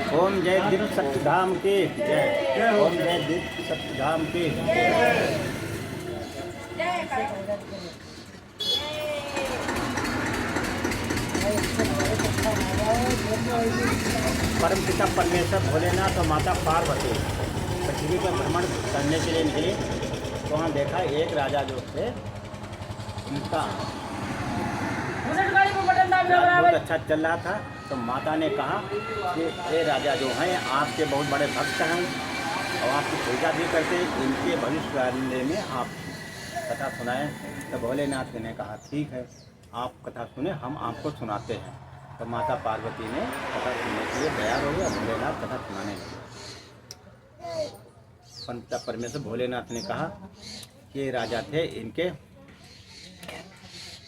ओम जय दीप सत्यधाम की जय। ओम जय दीप सत्यधाम की परम पिता परमेश्वर भोलेनाथ और माता पार्वती पृथ्वी पर भ्रमण करने के लिए निकले। तो वहाँ देखा एक राजा जो थे उनका बहुत अच्छा चल रहा था। तो माता ने कहा कि ये राजा जो हैं आपके बहुत बड़े भक्त हैं और आपकी पूजा भी करते हैं, इनके भविष्य में आप कथा सुनाएं। तो भोलेनाथ ने कहा ठीक है, आप कथा सुने, हम आपको सुनाते हैं। तो माता पार्वती ने कथा सुनने के लिए तैयार हो गया। भोलेनाथ कथा सुनाने लगे। पंडित परमेश्वर भोलेनाथ ने कहा कि ये राजा थे, इनके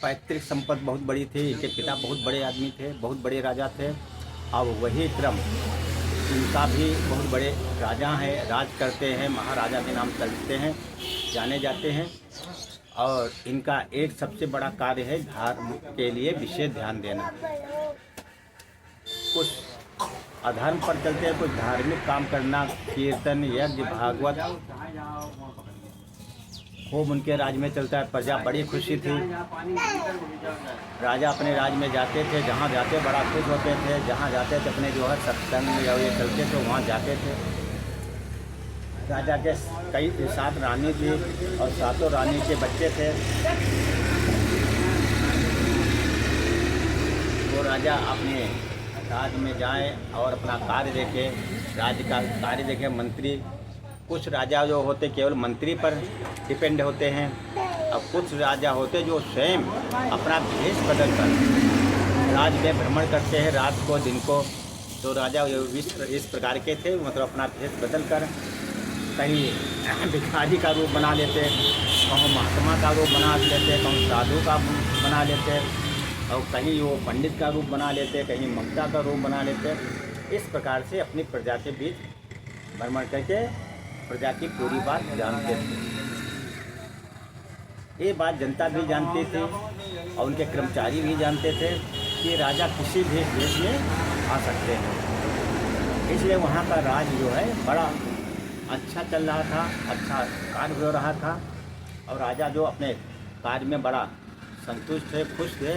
पैतृक संपत्ति बहुत बड़ी थी, इनके पिता बहुत बड़े आदमी थे, बहुत बड़े राजा थे। अब वही क्रम इनका भी बहुत बड़े राजा हैं, राज करते हैं, महाराजा के नाम चलते हैं, जाने जाते हैं। और इनका एक सबसे बड़ा कार्य है धर्म के लिए विशेष ध्यान देना। कुछ अधर्म पर चलते हैं, कुछ धार्मिक काम करना, कीर्तन यज्ञ भागवत खूब उनके राज में चलता है। प्रजा बड़ी खुशी थी। राजा अपने राज में जाते थे, जहाँ जाते बड़ा खुश होते थे, जहाँ जाते थे अपने जो है सत्संग या ये चलते थे वहाँ जाते थे। राजा के कई 7 रानी थी और 7 रानी के बच्चे थे। वो राजा अपने राज में जाए और अपना कार्य देखे, राज्य का कार्य देखे। मंत्री कुछ राजा जो होते केवल मंत्री पर डिपेंड होते हैं, अब कुछ राजा होते जो स्वयं अपना भेष बदल कर राज में भ्रमण करते हैं, रात को दिन को। तो राजा इस प्रकार के थे, मतलब अपना भेष बदल कर कहीं भिखारी का रूप बना लेते, कहीं महात्मा का रूप बना लेते, कहीं साधु का बना लेते, और कहीं वो पंडित का रूप बना लेते, कहीं ममता का रूप बना लेते। इस प्रकार से अपनी प्रजा के बीच भ्रमण करके प्रजा की पूरी बात जानते थे। ये बात जनता भी जानती थी और उनके कर्मचारी भी जानते थे कि राजा किसी भी देश में आ सकते हैं। इसलिए वहाँ का राज जो है बड़ा अच्छा चल रहा था, अच्छा कार्य हो रहा था। और राजा जो अपने कार्य में बड़ा संतुष्ट थे, खुश थे।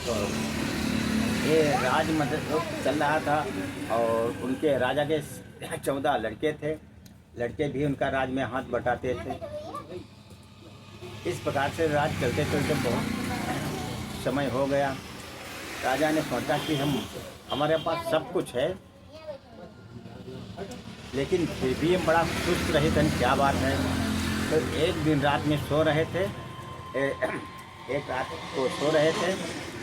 तो ये राज मतलब चल रहा था और उनके राजा के 14 लड़के थे, लड़के भी उनका राज में हाथ बटाते थे। इस प्रकार से राज चलते चलते बहुत समय हो गया। राजा ने सोचा कि हमारे पास सब कुछ है, लेकिन फिर भी हम बड़ा सुस्त रहे थे, क्या बात है। तो एक दिन रात में सो रहे थे, एक रात को सो रहे थे,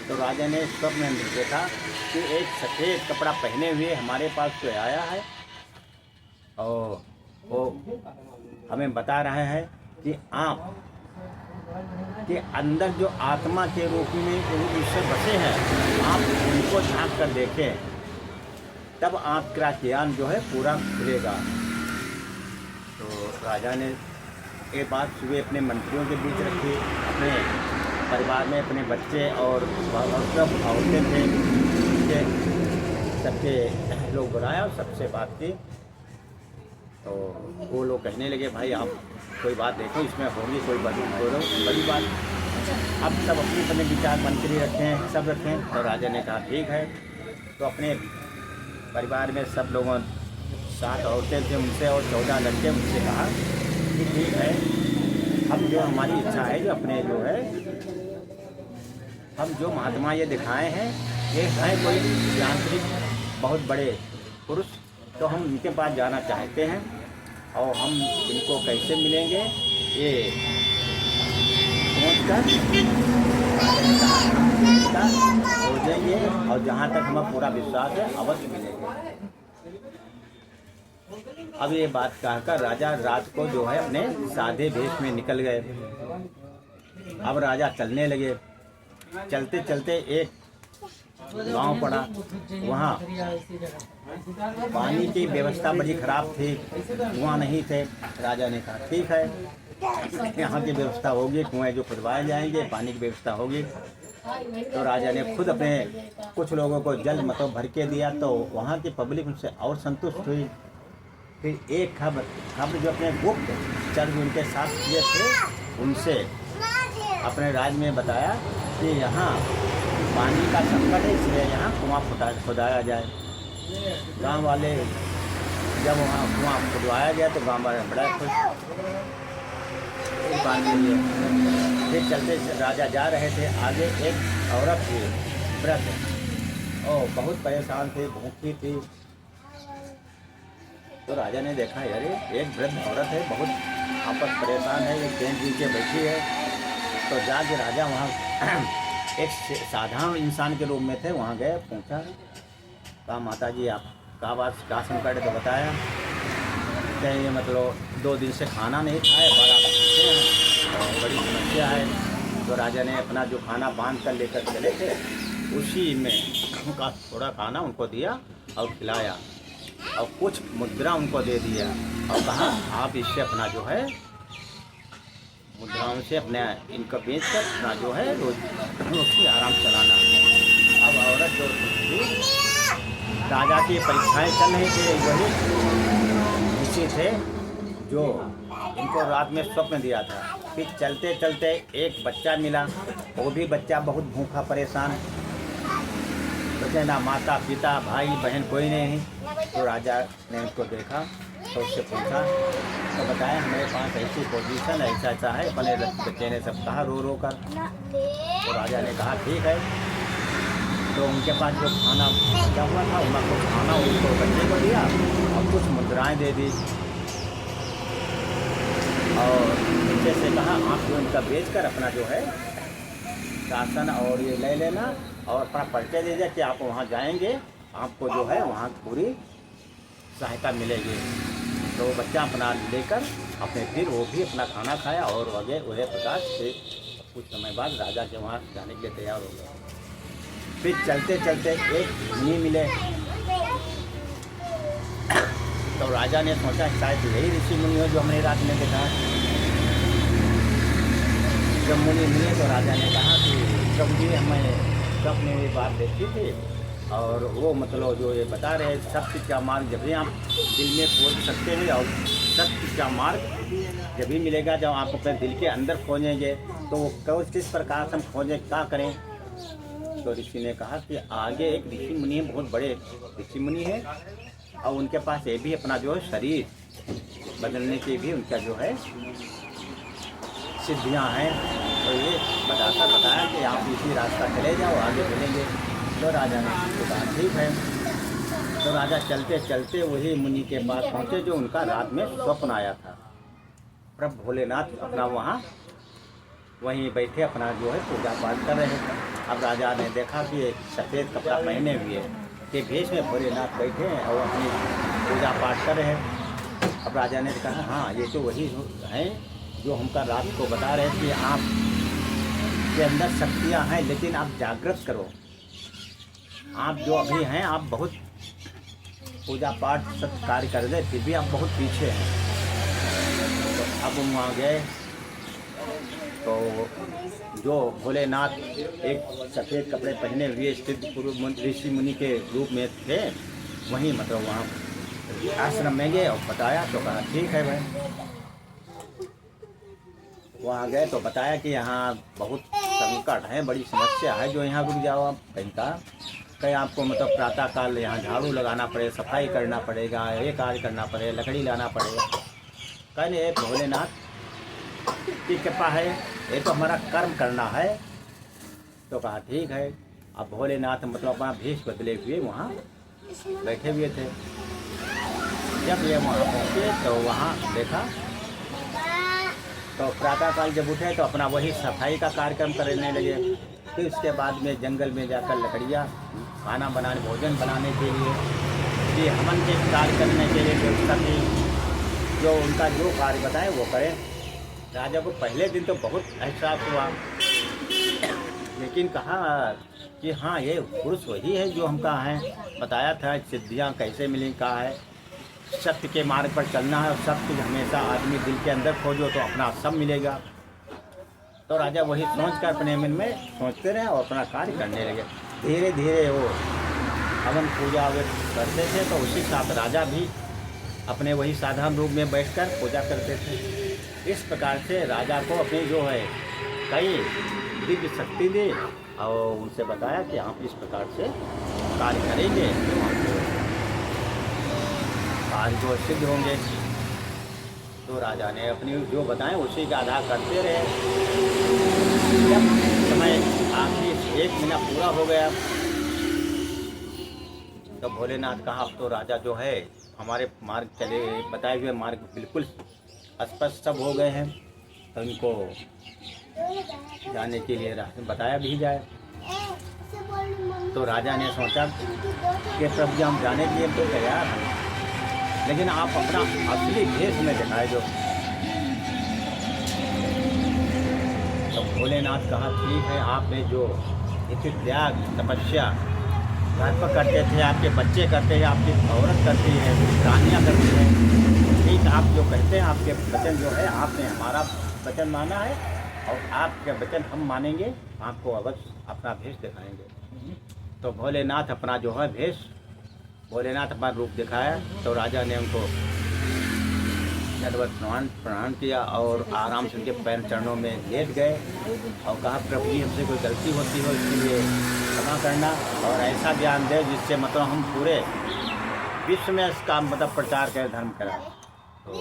तो राजा ने स्वप्न में देखा कि एक सफ़ेद कपड़ा पहने हुए हमारे पास कोई आया है और वो हमें बता रहे हैं कि आप के अंदर जो आत्मा के रूप में ईश्वर बसे हैं, आप उनको झांक कर देखें, तब आपका ज्ञान जो है पूरा खुलेगा। तो राजा ने ये बात सुबह अपने मंत्रियों के बीच रखी, अपने परिवार में अपने बच्चे और सब औरतें थे, सबके लोग बुलाया और सबसे बात की। तो वो लोग कहने लगे भाई आप कोई बात देखो, इसमें होगी कोई बड़ी बात। अब सब अपने विचार मंत्री रखें, सब रखें। तो राजा ने कहा ठीक है। तो अपने परिवार में सब लोगों 7 औरतें थे उनसे और 14 लड़के, उनसे कहा कि ठीक है, हम जो हमारी इच्छा है जो अपने जो है हम जो महात्मा ये दिखाए हैं, ये हैं कोई यांत्रिक बहुत बड़े पुरुष, तो हम उनके पास जाना चाहते हैं और हम इनको कैसे मिलेंगे ये सोचकर खोजेंगे और जहाँ तक हमें पूरा विश्वास है अवश्य मिलेंगे। अब ये बात कहकर राजा रात को जो है अपने सादे भेष में निकल गए। अब राजा चलने लगे। चलते चलते एक गांव पड़ा, वहाँ पानी की व्यवस्था बड़ी खराब थी, कुआं नहीं थे। राजा ने कहा ठीक है, यहाँ की व्यवस्था होगी, कुएं जो खुदवाए जाएंगे, पानी की व्यवस्था होगी। तो राजा ने खुद अपने कुछ लोगों को जल मतलब भर के दिया, तो वहाँ की पब्लिक उनसे और संतुष्ट हुई। फिर एक खबर जो अपने गुप्त चर्च उनके साथ किए थे, उनसे अपने राज्य में बताया कि यहाँ पानी का संकट है, इसलिए यहाँ कुआं खुदाया जाए। गांव वाले जब वहाँ कुआं खुदवाया गया तो गांव वाले बड़ा खुश। फिर चलते राजा जा रहे थे, आगे एक औरत थी वृद्ध, और बहुत परेशान थी, भूखी थी। तो राजा ने देखा अरे एक वृद्ध औरत है, बहुत आपस परेशान है, ये टेंट नीचे बैठी है। तो जाके राजा वहाँ एक साधारण इंसान के रूप में थे, वहाँ गए, पूछा कहा माता जी आप का संकट है? तो बताया कहीं मतलब 2 दिन से खाना नहीं खाए, बड़ा भूखे हैं और बड़ी समस्या है। तो राजा ने अपना जो खाना बांध कर लेकर चले थे, उसी में उनका थोड़ा खाना उनको दिया और खिलाया, और कुछ मुद्रा उनको दे दिया, और कहा आप इससे अपना जो है मुद्राओं से अपने इनका बेच कर अपना जो है रोज आराम चलाना। अब औरत जो थी, राजा की परीक्षाएं चल रही थी, वही ऋषि थे जो इनको रात में स्वप्न दिया था। फिर चलते चलते एक बच्चा मिला, वो भी बच्चा बहुत भूखा परेशान, बच्चे ना माता पिता भाई बहन कोई नहीं। तो राजा ने उसको देखा तो उससे पूछा, तो बताया हमारे पास ऐसी पोजीशन ऐसा ऐसा है। अपने बच्चे ने सब कहा रो रो कर। तो राजा ने कहा ठीक है। तो उनके पास जो खाना बचा हुआ था, उनका कुछ खाना उनको बच्चे को दिया और कुछ मुद्राएं दे दी, और बच्चे से कहा आप जो इनका बेच कर अपना जो है राशन और ये ले लेना, और अपना परिचय दे दिया कि आप वहाँ जाएंगे, आपको जो है वहाँ पूरी सहायता मिलेगी। तो बच्चा अपना लेकर अपने फिर वो भी अपना खाना खाया और वगैरह प्रकार से कुछ समय बाद राजा के वहाँ जाने के लिए तैयार हो गया। फिर चलते चलते एक मुनि मिले। तो राजा ने सोचा शायद यही ऋषि मुनि हो जो हमने रात में देखा। जब मुनि मिले तो राजा ने कहा कि जब भी हमें स्वप्न में बात देखी थी, और वो मतलब जो ये बता रहे सत्य का मार्ग जब भी आप दिल में खोज सकते हैं, और सत्य का मार्ग जब भी मिलेगा जब आप अपने दिल के अंदर खोजेंगे, तो वो किस प्रकार से हम खोजें, क्या करें। तो ऋषि ने कहा कि आगे एक ऋषि मुनि है, बहुत बड़े ऋषि मुनि है, और उनके पास ये भी अपना जो है शरीर बदलने की भी उनका जो है सिद्धियाँ हैं। तो ये बताया कि आप इसी रास्ता चले जाओ, आगे चलेंगे। तो राजा ने कहा ठीक है। तो राजा चलते चलते वही मुनि के पास पहुँचे जो उनका रात में स्वप्न आया था। प्रभु भोलेनाथ अपना वहाँ वहीं बैठे अपना जो है पूजा पाठ कर रहे थे। अब राजा ने देखा कि एक सफ़ेद कपड़ा पहने हुए के भेष में भोलेनाथ बैठे हैं और अपनी पूजा पाठ कर रहे हैं। अब राजा ने कहा हाँ ये तो वही हैं जो हमका रात को बता रहे थे, आप के अंदर शक्तियाँ हैं, लेकिन आप जागृत करो। आप जो अभी हैं आप बहुत पूजा पाठ सब कार्य कर रहे, फिर भी आप बहुत पीछे हैं। तो अब हम वहाँ गए तो जो भोलेनाथ एक सफ़ेद कपड़े पहने हुए स्थित पूर्व ऋषि मुनि के रूप में थे, वहीं मतलब वहाँ आश्रम में गए और बताया। तो कहा ठीक है भाई। वहाँ गए तो बताया कि यहाँ बहुत संकट है, बड़ी समस्या है, जो यहाँ रुक जाओ आप। कहीं आपको मतलब प्रातः काल यहाँ झाड़ू लगाना पड़े, सफाई करना पड़ेगा, ये कार्य करना पड़ेगा, लकड़ी लाना पड़ेगा। कहीं ये भोलेनाथ की कृपा है, ये तो हमारा कर्म करना है। तो कहा ठीक है। अब भोलेनाथ मतलब अपना भेष बदले हुए वहाँ बैठे हुए थे। जब ये वहाँ पहुँचे तो वहाँ देखा तो प्रातःकाल जब उठे तो अपना वही सफाई का कार्यक्रम करने लगे। फिर उसके बाद में जंगल में जाकर लकड़ियाँ खाना बनाने भोजन बनाने के लिए कि हवन के कार्य करने के लिए व्यवस्था की, जो उनका जो कार्य बताए वो करें। राजा को पहले दिन तो बहुत एहसास हुआ, लेकिन कहा कि हाँ ये पुरुष वही है जो हमका है बताया था, सिद्धियाँ कैसे मिली, कहा है सत्य के मार्ग पर चलना है, और सत्य हमेशा आदमी दिल के अंदर खोजो तो अपना सब मिलेगा। तो राजा वही सोच कर अपने मन में सोचते रहे और अपना कार्य करने लगे। धीरे धीरे वो हवन पूजा करते थे, तो उसी साथ राजा भी अपने वही साधारण रूप में बैठकर पूजा करते थे। इस प्रकार से राजा को अपनी जो है कई दिव्य शक्ति दी और उनसे बताया कि आप इस प्रकार से कार्य करेंगे तो आपको कार्य जो सिद्ध होंगे। तो राजा ने अपनी जो बताएं उसी का आधार करते रहे। जब समय आखिर 1 महीना पूरा हो गया तो भोलेनाथ कहा अब तो राजा जो है हमारे मार्ग चले बताए हुए मार्ग बिल्कुल स्पष्ट सब हो गए हैं, तो इनको जाने के लिए बताया भी जाए। तो राजा ने सोचा कि प्रभु जी हम जाने के लिए तो तैयार हैं, लेकिन आप अपना असली भेष में दिखाए दो। तो भोलेनाथ कहा ठीक है, आपने जो इतनी त्याग तपस्या घर पर करते थे, आपके बच्चे करते हैं, आपकी औरत करती है, रानियाँ करती हैं, ठीक आप जो कहते हैं आपके वचन जो है आपने हमारा वचन माना है और आपके वचन हम मानेंगे, आपको अवश्य अपना भेष दिखाएंगे। तो भोलेनाथ अपना जो है भेष भोलेनाथ अपना रूप दिखाया। तो राजा ने उनको दंडवत प्रणाम किया और आराम से उनके पैर चरणों में लेट गए और कहा प्रभु जी हमसे कोई गलती होती हो इसके लिए क्षमा करना और ऐसा ज्ञान दे जिससे मतलब हम पूरे विश्व में इसका मतलब प्रचार करें, धर्म करें। तो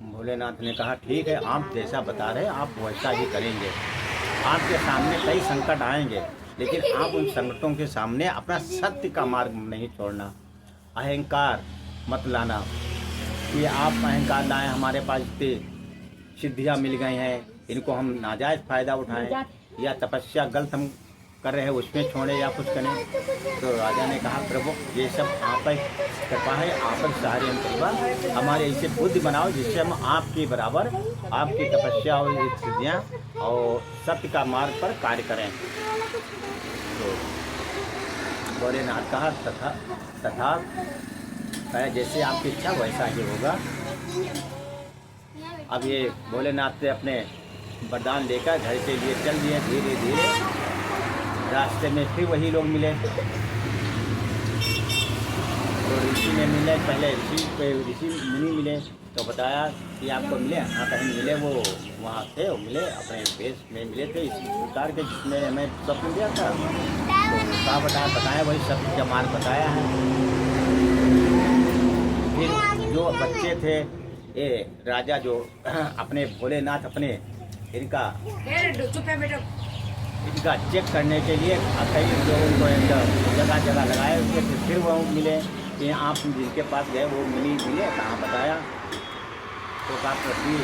भोलेनाथ ने कहा ठीक है, आप जैसा बता रहे हैं आप वैसा ही करेंगे। आपके सामने कई संकट आएंगे, लेकिन आप उन संकटों के सामने अपना सत्य का मार्ग नहीं छोड़ना, अहंकार मत लाना कि आप अहंकार लाएं हमारे पास इतनी सिद्धियाँ मिल गई हैं, इनको हम नाजायज़ फ़ायदा उठाएं या तपस्या गलत हम कर रहे हैं उसमें छोड़ें या कुछ करें। तो राजा ने कहा प्रभु ये सब आप ही कृपा है, आप ही सहारे हम कृपा हमारे ऐसे बुद्धि बनाओ जिससे हम आपके बराबर आपकी तपस्या और सिद्धियाँ और सत्य का मार्ग पर कार्य करें। तो भोलेनाथ कहा तथा जैसे आपकी इच्छा वैसा ही होगा। अब ये भोलेनाथ से अपने वरदान लेकर घर के लिए चल दिए। धीरे धीरे रास्ते में फिर वही लोग मिले, तो ऋषि ने मिले, पहले ऋषि मुनि मिले तो बताया कि आपको मिले, हाँ कहीं मिले, वो वहाँ थे, वो मिले अपने भेष में मिले थे इस प्रकार के जिसमें हमें स्वप्न दिया था। तो क्या बताया वही सब का मार्ग बताया है। फिर जो बच्चे थे ये राजा जो अपने भोलेनाथ अपने इनका चेक करने के लिए कई लोगों को जगह जगह लगाए उसके फिर वो मिले कि आप जिनके पास गए वो मिले कहाँ बताया। तो कहा प्रति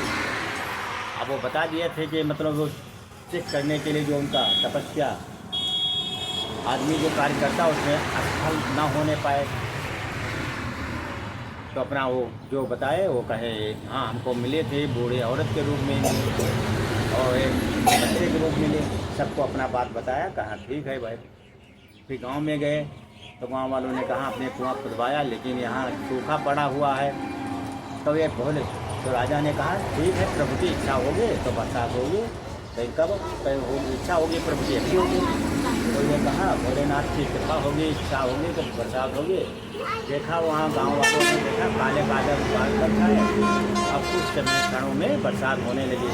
अब वो बता दिए थे कि मतलब वो चेक करने के लिए जो उनका तपस्या आदमी जो कार्य करता उसमें असफल ना होने पाए, तो अपना वो जो बताए वो कहे हाँ हमको मिले थे बूढ़े औरत के रूप में और एक बच्चे के रूप में मिले, सबको अपना बात बताया। कहा ठीक है भाई। फिर गांव में गए तो गांव वालों ने कहा अपने कुआं खुदवाया लेकिन यहाँ सूखा पड़ा हुआ है। तो ये भोले तो राजा ने कहा ठीक है प्रभु की इच्छा होगी तो बरसात होगी, तो कब इच्छा होगी प्रभु की अच्छी होगी। तो ये कहा भोलेनाथ की कृपा होगी, इच्छा होगी तो बरसात होगी। देखा वहाँ गांव वालों ने देखा काले बादल बादल छाए, अब कुछ समय क्षणों में बरसात होने लगी।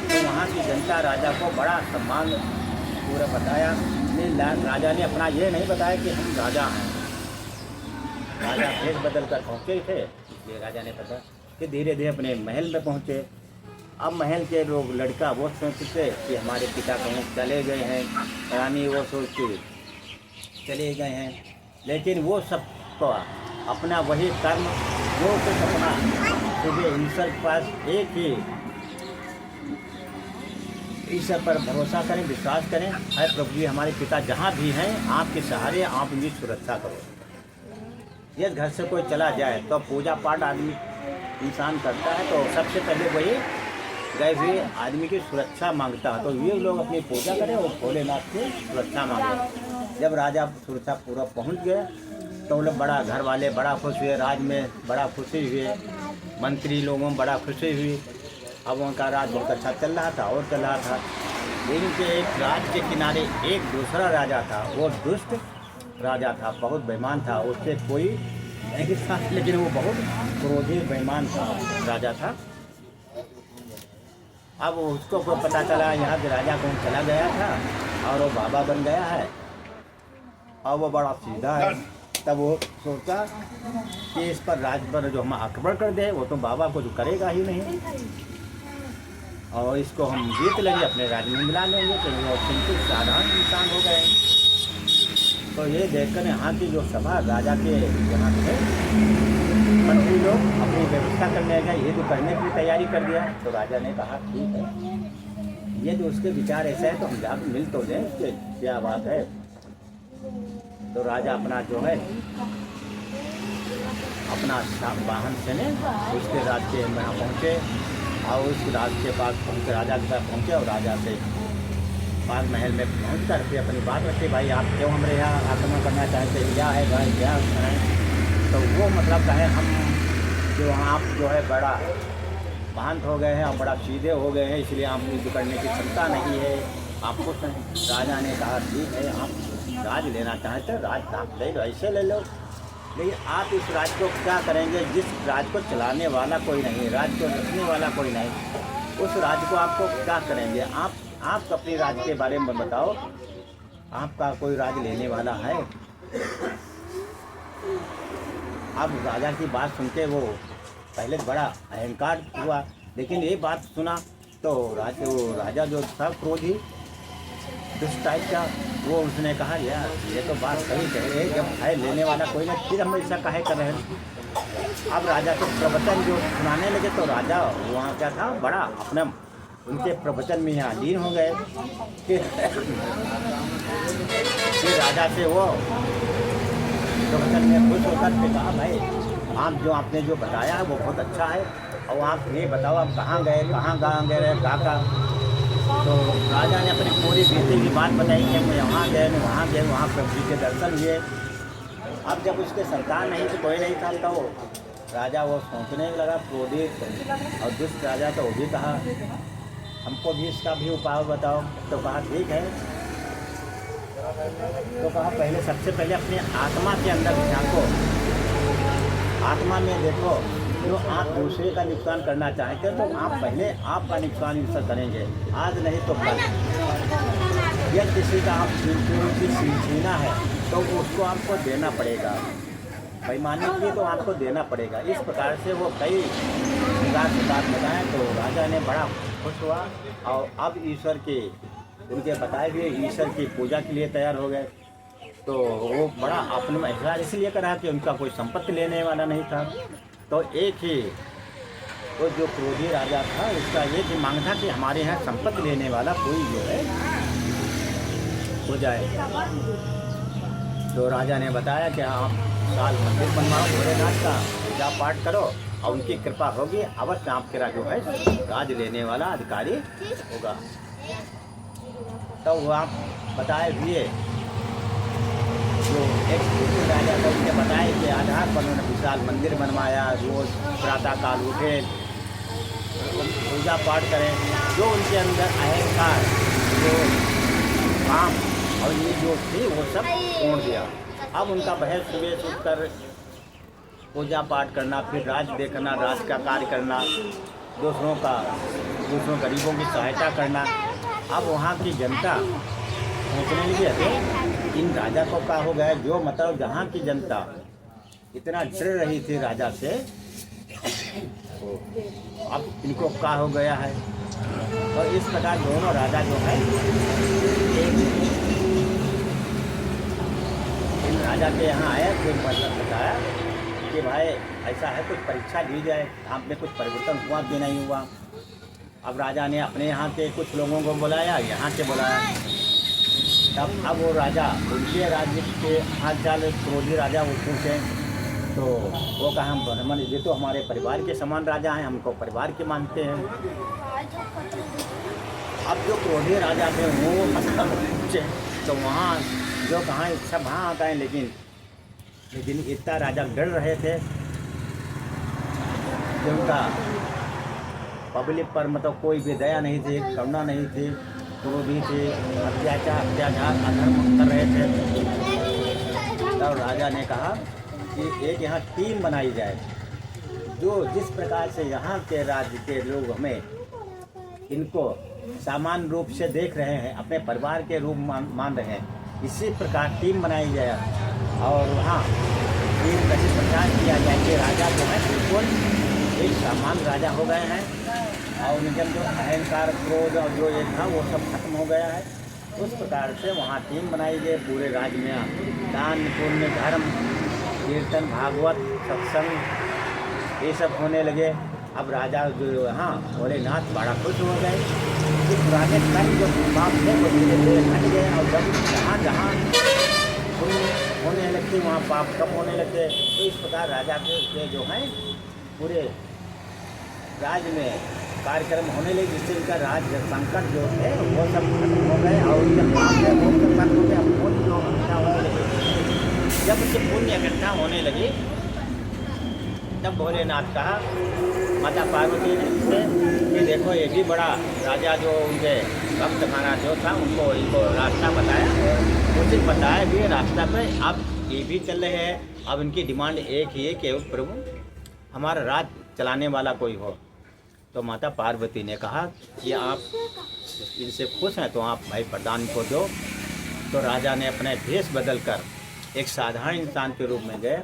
तो वहाँ की जनता राजा को बड़ा सम्मान पूरा बताया। राजा ने अपना ये नहीं बताया कि हम राजा हैं, राजा भेष बदल कर पहुँचे थे, इसलिए राजा ने पता कि धीरे धीरे अपने महल में पहुँचे। अब महल के लोग लड़का वो सोचते कि हमारे पिता कहीं चले गए हैं, रानी वो सोचती चले गए हैं, लेकिन वो सब को अपना वही कर्म जो कुछ अपना सुबह ईश्वर के पास एक ही ईश्वर पर भरोसा करें, विश्वास करें, है प्रभु जी हमारे पिता जहाँ भी हैं आपके सहारे आप उनकी सुरक्षा करो। यदि घर से कोई चला जाए तो पूजा पाठ आदमी इंसान करता है तो सबसे पहले वही गए हुए आदमी की सुरक्षा मांगता है, तो ये लोग अपनी पूजा करें और भोलेनाथ की सुरक्षा मांगे। जब राजा सुरक्षा पूरा पहुंच गए तो लोग बड़ा घर वाले बड़ा खुश हुए, राज में बड़ा खुशी हुए, मंत्री लोगों में बड़ा खुशी हुई। अब उनका राज बहुत अच्छा चल रहा था और चल रहा था। इनके एक राज के किनारे एक दूसरा राजा था, वो दुष्ट राजा था, बहुत बेईमान था, उससे कोई नहीं था, लेकिन वो बहुत क्रोधी बेईमान था राजा था। अब उसको को पता चला यहाँ के राजा कौन चला गया था और वो बाबा बन गया है और वो बड़ा सीधा है। तब वो सोचा कि इस पर राज पर जो हम आक्रमण कर दे, वो तो बाबा को जो करेगा ही नहीं, और इसको हम जीत लेंगे, अपने राज्य में मिला लेंगे, तो वो बिल्कुल साधारण इंसान हो गए। तो ये देखकर यहाँ की जो सभा राजा के यहाँ थे मंत्री लोग अपनी व्यवस्था करने गए, ये तो करने की तैयारी कर दिया। तो राजा ने कहा ठीक है, ये जो उसके विचार ऐसे है तो हम जाकर मिल तो दें, कि क्या बात है। तो राजा अपना जो है अपना वाहन से ने उसके राज्य में यहाँ पहुँचे और उस राज्य के पास पहुँचे, राजा के पास पहुँचे और राजा से बाग महल में पहुँच कर के अपनी बात रखी, भाई आप क्यों हमारे यहाँ आक्रमण करना चाहते हैं, क्या है भाई क्या है। तो वो मतलब कहें हम जो आप जो है बड़ा भांत हो गए हैं और बड़ा सीधे हो गए हैं, इसलिए आप युद्ध करने की क्षमता नहीं है, आप कुछ नहीं। राजा ने कहा ठीक है, आप राज लेना चाहते हैं, राज आप ले लो, ऐसे ले लो, लेकिन आप इस राज्य को क्या करेंगे जिस राज्य को चलाने वाला कोई नहीं, राज्य को रखने वाला कोई नहीं, उस राज्य को आपको क्या करेंगे। आप अपने राज्य के बारे में बताओ, आपका कोई राज्य लेने वाला है। अब राजा की बात सुनते वो पहले बड़ा अहंकार हुआ, लेकिन ये बात सुना तो राजा जो था क्रोधी दुष्ट टाइप का, वो उसने कहा यार ये तो बात सही कह रहे, जब है लेने वाला कोई नहीं, फिर हम ऐसा काहे कर रहे हैं। अब राजा के प्रवचन जो सुनाने लगे तो राजा वहाँ क्या था बड़ा अपने उनके प्रवचन में यहाँ लीन हो गए। फिर राजा से वो प्रवचन में खुश होकर के कहा भाई आप जो आपने जो बताया है वो बहुत अच्छा है, और आप ये बताओ आप कहाँ गए कहाँ। तो राजा ने अपनी पूरी बीती की बात बताई कि हम यहाँ गए वहाँ प्रभु जी के दर्शन हुए। अब जब उसके संतान नहीं तो कोई नहीं था, तो राजा वो सोचने लगा क्रोधित और दुष्ट राजा, तो वो भी कहा हमको भी इसका भी उपाय बताओ। तो कहा ठीक है, तो कहा पहले सबसे पहले अपने आत्मा के अंदर झांको, आत्मा में देखो, जो आप दूसरे का नुकसान करना चाहते हैं तो आप पहले आपका नुकसान इससे करेंगे, आज नहीं तो कल। यदि किसी का आप छीना है तो उसको आपको देना पड़ेगा, बेईमानी की तो आपको देना पड़ेगा। इस प्रकार से वो कई बात बताएं। तो राजा ने बड़ा खुश हुआ और अब ईश्वर के उनके बताए हुए ईश्वर की पूजा के लिए तैयार हो गए। तो वो बड़ा अपने में एहसास इसलिए करा कि उनका कोई संपत्ति लेने वाला नहीं था। तो एक ही तो जो क्रोधी राजा था उसका ये भी मांग था कि हमारे यहाँ संपत्ति लेने वाला कोई जो है हो जाए। तो राजा ने बताया कि आप साल मंदिर बनवाओ भोलेनाथ का, पूजा पाठ करो और उनकी कृपा होगी, अवश्य आपके जो है राज लेने वाला अधिकारी होगा। तो वो आप बताए हुए जो एक दूसरे राजा था उसने बताया कि आधार पर उन्होंने विशाल मंदिर बनवाया, रोज प्रातः काल उठे पूजा पाठ करें, जो उनके अंदर अहंकार जो काम और ये जो थी वो सब छोड़ दिया। अब उनका बहस सुबह उठकर पूजा पाठ करना, फिर राज देखना, राज का कार्य करना, दूसरों गरीबों की सहायता करना। अब वहाँ की जनता सोचने लगी है इन राजा को क्या हो गया, जो मतलब जहाँ की जनता इतना डर रही थी राजा से, तो अब इनको क्या हो गया है। और इस प्रकार दोनों राजा जो है इन राजा के यहाँ आया, फिर मतलब बताया कि भाई ऐसा है कुछ परीक्षा ली जाए, आप में कुछ परिवर्तन हुआ कि नहीं हुआ। अब राजा ने अपने यहाँ के कुछ लोगों को बुलाया, यहाँ के बुलाया। तब अब वो राजा उनके राज्य के हाथ चाल क्रोधी राजा वो पूछे, तो वो कहा हम ब्राह्मण, ये तो हमारे परिवार के समान राजा हैं, हमको परिवार के मानते हैं। अब जो क्रोधी राजा थे वो मतलब पूछे तो वहाँ जो कहाँ सब वहाँ आता है, लेकिन इतना राजा डर रहे थे कि उनका पब्लिक पर मतलब कोई भी दया नहीं थी, करुणा नहीं थी, क्रोधी थे, अत्याचार अधर्म कर रहे थे। तब राजा ने कहा कि एक यहाँ टीम बनाई जाए, जो जिस प्रकार से यहाँ के राज्य के लोग हमें इनको सामान्य रूप से देख रहे हैं, अपने परिवार के रूप मान रहे हैं, इसी प्रकार टीम बनाई जाए और वहाँ टीम का प्रचार किया जाए कि राजा जो है बिल्कुल एक सामान्य राजा हो गए हैं और उनके जो अहंकार क्रोध और जो ये था वो सब खत्म हो गया है। उस प्रकार से वहाँ टीम बनाई गई, पूरे राज्य में दान पुण्य धर्म कीर्तन भागवत सत्संग ये सब होने लगे। अब राजा जो हाँ भोलेनाथ बड़ा खुश हो गए कि पुराने कर्म जो पाप थे वो धीरे धीरे हट गए और जब जहाँ जहाँ पुण्य होने लगते वहाँ पाप कम होने लगते। तो इस प्रकार राजा के जो हैं पूरे राज्य में कार्यक्रम होने लगे, जिससे इनका राज्य संकट जो थे वो सब खत्म हो गए और उनके पाप है वो सब खत्म हो गए। अब पुण्य जो इकट्ठा होने लगे, जब उससे पुण्य इकट्ठा होने लगी तब भोलेनाथ कहा माता पार्वती ने कि देखो ये भी बड़ा राजा जो उनके भक्त महाराज जो था उनको इनको रास्ता बताया, उसे बताया भी रास्ता पे अब ये भी चल रहे हैं। अब इनकी डिमांड एक ही है कि प्रभु हमारा राज चलाने वाला कोई हो। तो माता पार्वती ने कहा कि आप इनसे खुश हैं तो आप भाई प्रदान को दो। तो राजा ने अपने भेष बदल कर एक साधारण इंसान के रूप में गए,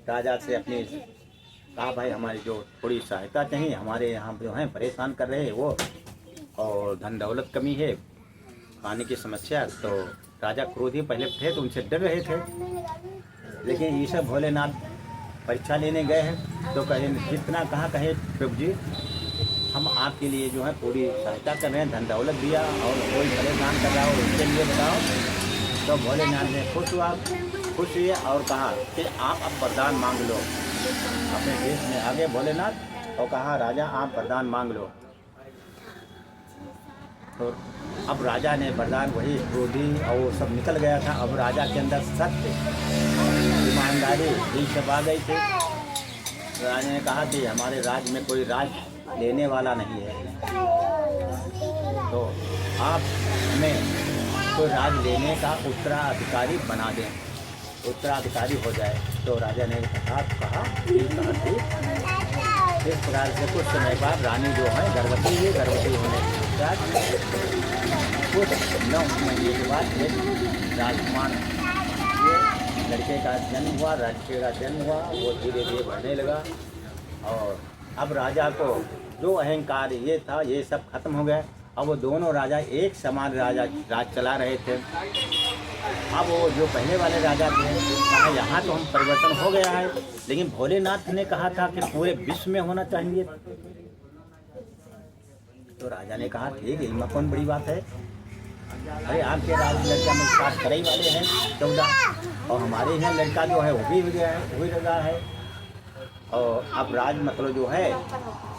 राजा से अपनी कहा भाई हमारी जो थोड़ी सहायता चाहिए, हमारे यहाँ जो हैं परेशान कर रहे हैं वो, और धन दौलत कमी है, खाने की समस्या। तो राजा क्रोधी पहले थे तो उनसे डर रहे थे, लेकिन ईश्वर भोलेनाथ परीक्षा लेने गए हैं तो कहे जितना कहा कहे प्रभु जी हम आपके लिए जो है पूरी सहायता कर रहे हैं, धन दौलत दिया और कोई परेशान कर रहा हो उसके लिए बताओ। तो भोलेनाथ ने खुश हुए और कहा कि आप अब वरदान मांग लो। अपने देश में आगे भोलेनाथ और कहा राजा आप वरदान मांग लो। तो अब राजा ने वरदान वही क्रोधी और वो सब निकल गया था। अब राजा के अंदर सत्य ईमानदारी ये सब आ गई थी। राजा ने कहा कि हमारे राज्य में कोई राज लेने वाला नहीं है, तो आप हमें कोई राज लेने का उत्तराधिकारी बना दें, उत्तराधिकारी हो जाए। तो राजा ने कहा इस प्रकार से कुछ समय बाद रानी जो है गर्भवती हुई, गर्भवती होने के बाद कुछ 9 महीने के बाद एक राजकुमार लड़के का जन्म हुआ। लड़के का जन्म हुआ वो धीरे धीरे बढ़ने लगा और अब राजा को जो अहंकार ये था ये सब खत्म हो गया। अब वो दोनों राजा एक समान राज चला रहे थे। अब वो जो पहले वाले राजा थे कहा यहाँ तो हम परिवर्तन हो गया है, लेकिन भोलेनाथ ने कहा था कि पूरे विश्व में होना चाहिए। तो राजा ने कहा ठीक है इसमें कौन बड़ी बात है, अरे आपके राज्य लड़का में 7 करई वाले हैं 14 और हमारे यहाँ लड़का जो है वो भी हो गया है, वही लगा है। और अब राज मतलब जो है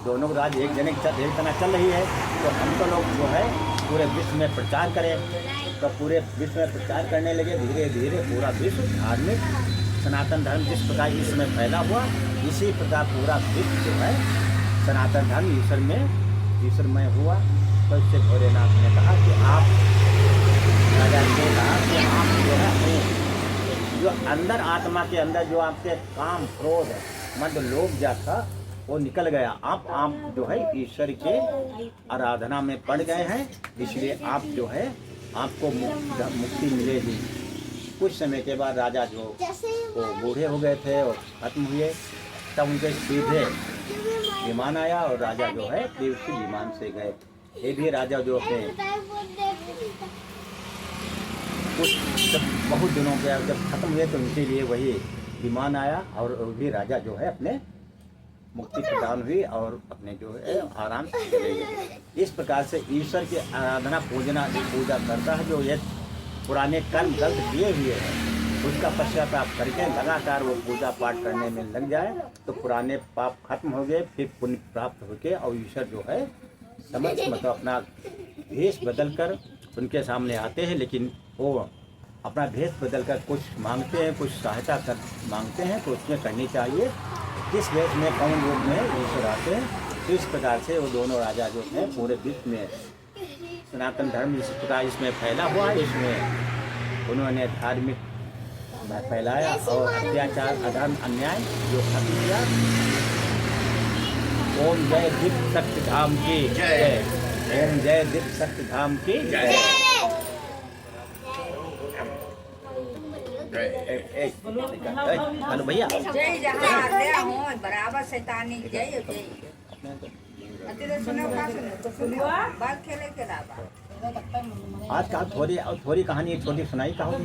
दोनों राज एक तना चल रही है, तो हम तो लोग जो है पूरे विश्व में प्रचार करें। तो पूरे विश्व में प्रचार करने लगे, धीरे धीरे पूरा विश्व धार्मिक सनातन धर्म जिस प्रकार इस समय फैला हुआ इसी प्रकार पूरा विश्व जो है सनातन धर्म ईश्वरमय हुआ। तो इससे भोलेनाथ ने कहा कि आप राजा ने कहा कि आप जो है अपने जो अंदर आत्मा के अंदर जो आपके काम क्रोध मद लोभ जा था वो निकल गया। आप जो है ईश्वर के आराधना में पड़ गए हैं, इसलिए आप जो है आपको मुक्ति मिलेगी। कुछ समय के बाद राजा जो वो बूढ़े हो गए थे और खत्म हुए, तब उनके सीधे विमान आया और राजा जो है देव के विमान से गए। ये भी राजा जो अपने कुछ बहुत दिनों के जब खत्म हुए तो उनके लिए वही विमान आया और भी राजा जो है अपने मुक्ति प्रदान हुई और अपने जो है आराम से चले गए। इस प्रकार से ईश्वर की आराधना पूजा करता है जो ये पुराने कर्म गलत किए हुए हैं उसका पश्चाताप करके लगातार वो पूजा पाठ करने में लग जाए तो पुराने पाप खत्म हो गए, फिर पुण्य प्राप्त होके और ईश्वर जो है समझ मतलब अपना भेष बदल कर उनके सामने आते हैं। लेकिन वो अपना भेष बदल कर कुछ मांगते हैं, कुछ सहायता कर मांगते हैं तो उसमें करनी चाहिए। किस भेष में कौन रूप में ईश्वर आते हैं तो इस प्रकार से वो दोनों राजा जो थे पूरे विश्व में सनातन धर्म इस प्रकार इसमें फैला हुआ है। इसमें उन्होंने धार्मिक फैलाया और अत्याचार अधर्म अन्याय जो खत्म किया। ओम जय दीप शक्ति धाम की जय। ओम जय दीप शक्ति धाम की जय। हेलो भैया जय जहाँ हो बराबर शैतानी जय जय अति सुनो का सुनो बाल खेले के लावा आज का थोड़ी कहानी एक छोटी सुनाई कहानी।